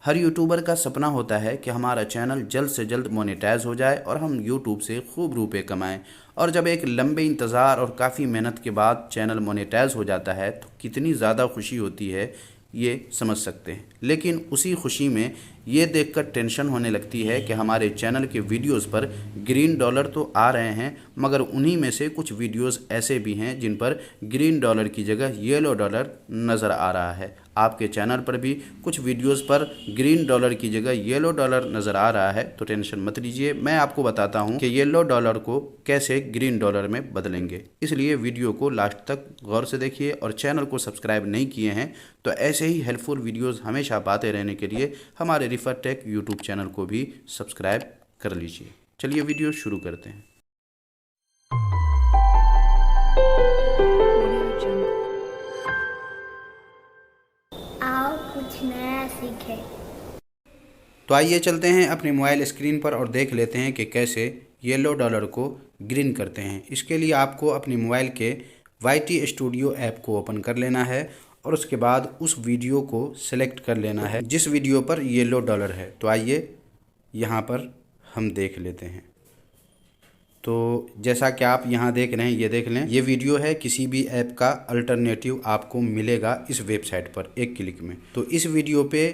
हर YouTuber का सपना होता है कि हमारा चैनल जल्द से जल्द मोनेटाइज हो जाए और हम यूट्यूब से खूब रुपए कमाएं। और जब एक लंबे इंतज़ार और काफ़ी मेहनत के बाद चैनल मोनेटाइज हो जाता है तो कितनी ज़्यादा खुशी होती है ये समझ सकते हैं। लेकिन उसी खुशी में ये देखकर टेंशन होने लगती है कि हमारे चैनल के वीडियोस पर ग्रीन डॉलर तो आ रहे हैं, मगर उन्हीं में से कुछ वीडियोस ऐसे भी हैं जिन पर ग्रीन डॉलर की जगह येलो डॉलर नज़र आ रहा है। आपके चैनल पर भी कुछ वीडियोस पर ग्रीन डॉलर की जगह येलो डॉलर नज़र आ रहा है, तो टेंशन मत लीजिए। मैं आपको बताता हूं कि येलो डॉलर को कैसे ग्रीन डॉलर में बदलेंगे। इसलिए वीडियो को लास्ट तक गौर से देखिए और चैनल को सब्सक्राइब नहीं किए हैं तो ऐसे ही हेल्पफुल वीडियोस हमेशा पाते रहने के लिए हमारे रिफर टेक यूट्यूब चैनल को भी सब्सक्राइब कर लीजिए। चलिए वीडियो शुरू करते हैं। आओ कुछ नया सीखें। तो आइए चलते हैं अपने मोबाइल स्क्रीन पर और देख लेते हैं कि कैसे येलो डॉलर को ग्रीन करते हैं। इसके लिए आपको अपने मोबाइल के YT स्टूडियो ऐप को ओपन कर लेना है और उसके बाद उस वीडियो को सिलेक्ट कर लेना है जिस वीडियो पर येलो डॉलर है। तो आइए यहाँ पर हम देख लेते हैं। तो जैसा कि आप यहाँ देख रहे हैं, ये देख लें, ये वीडियो है। किसी भी ऐप का अल्टरनेटिव आपको मिलेगा इस वेबसाइट पर एक क्लिक में। तो इस वीडियो पे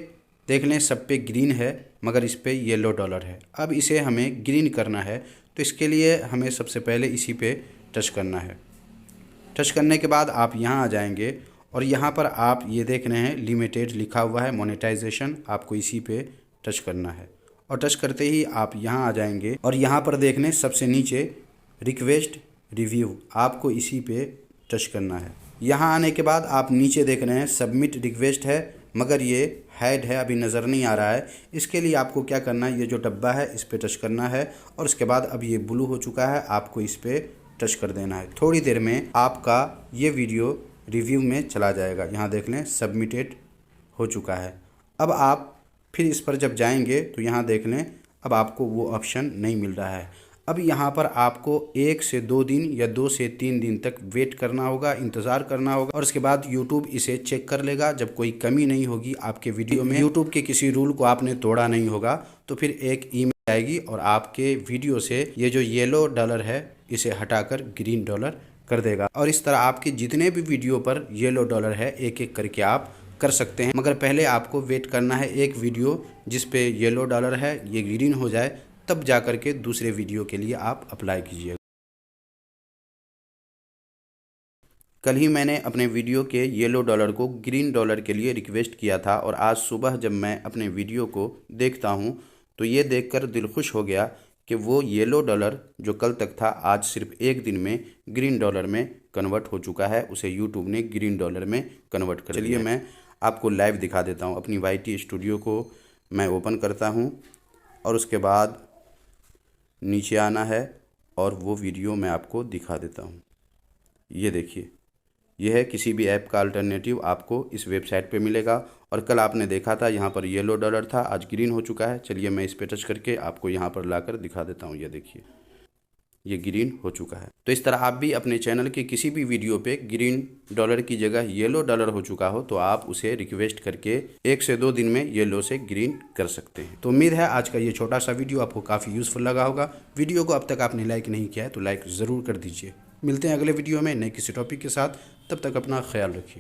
देख लें, सब पे ग्रीन है मगर इस पे येलो डॉलर है। अब इसे हमें ग्रीन करना है तो इसके लिए हमें सबसे पहले इसी पे टच करना है। टच करने के बाद आप यहाँ आ जाएंगे और यहाँ पर आप ये देख रहे हैं लिमिटेड लिखा हुआ है मोनेटाइजेशन, आपको इसी पे टच करना है। और टच करते ही आप यहाँ आ जाएंगे और यहाँ पर देख लें सबसे नीचे रिक्वेस्ट रिव्यू, आपको इसी पे टच करना है। यहाँ आने के बाद आप नीचे देख रहे हैं सबमिट रिक्वेस्ट है मगर ये हाइड है, अभी नज़र नहीं आ रहा है। इसके लिए आपको क्या करना है, ये जो डब्बा है इस पर टच करना है और उसके बाद अब ये ब्लू हो चुका है, आपको इस पर टच कर देना है। थोड़ी देर में आपका ये वीडियो रिव्यू में चला जाएगा। यहाँ देख लें सबमिटेड हो चुका है। अब आप फिर इस पर जब जाएंगे तो यहाँ देख लें अब आपको वो ऑप्शन नहीं मिल रहा है। अब यहाँ पर आपको 1 से 2 दिन या 2 से 3 दिन तक वेट करना होगा, इंतज़ार करना होगा और उसके बाद यूट्यूब इसे चेक कर लेगा। जब कोई कमी नहीं होगी आपके वीडियो में, यूट्यूब के किसी रूल को आपने तोड़ा नहीं होगा, तो फिर एक ईमेल आएगी और आपके वीडियो से ये जो येलो डॉलर है इसे हटाकर ग्रीन डॉलर कर देगा। और इस तरह आपके जितने भी वीडियो पर येलो डॉलर है एक एक करके आप कर सकते हैं। मगर पहले आपको वेट करना है एक वीडियो जिस पे येलो डॉलर है ये ग्रीन हो जाए, तब जा कर के दूसरे वीडियो के लिए आप अप्लाई कीजिएगा। कल ही मैंने अपने वीडियो के येलो डॉलर को ग्रीन डॉलर के लिए रिक्वेस्ट किया था और आज सुबह जब मैं अपने वीडियो को देखता हूं तो ये देखकर दिल खुश हो गया कि वो येलो डॉलर जो कल तक था आज सिर्फ एक दिन में ग्रीन डॉलर में कन्वर्ट हो चुका है। उसे यूट्यूब ने ग्रीन डॉलर में कन्वर्ट कर दिया। चलिए मैं आपको लाइव दिखा देता हूँ। अपनी YT स्टूडियो को मैं ओपन करता हूँ और उसके बाद नीचे आना है और वो वीडियो मैं आपको दिखा देता हूँ। ये देखिए, यह है किसी भी ऐप का अल्टरनेटिव आपको इस वेबसाइट पे मिलेगा। और कल आपने देखा था यहाँ पर येलो डॉलर था, आज ग्रीन हो चुका है। चलिए मैं इस पे टच करके आपको यहाँ पर लाकर दिखा देता हूँ। ये देखिए, ये ग्रीन हो चुका है। तो इस तरह आप भी अपने चैनल के किसी भी वीडियो पे ग्रीन डॉलर की जगह येलो डॉलर हो चुका हो तो आप उसे रिक्वेस्ट करके 1 से 2 दिन में येलो से ग्रीन कर सकते हैं। तो उम्मीद है आज का ये छोटा सा वीडियो आपको काफ़ी यूज़फुल लगा होगा। वीडियो को अब तक आपने लाइक नहीं किया है तो लाइक ज़रूर कर दीजिए। मिलते हैं अगले वीडियो में नए किसी टॉपिक के साथ, तब तक अपना ख्याल रखिए।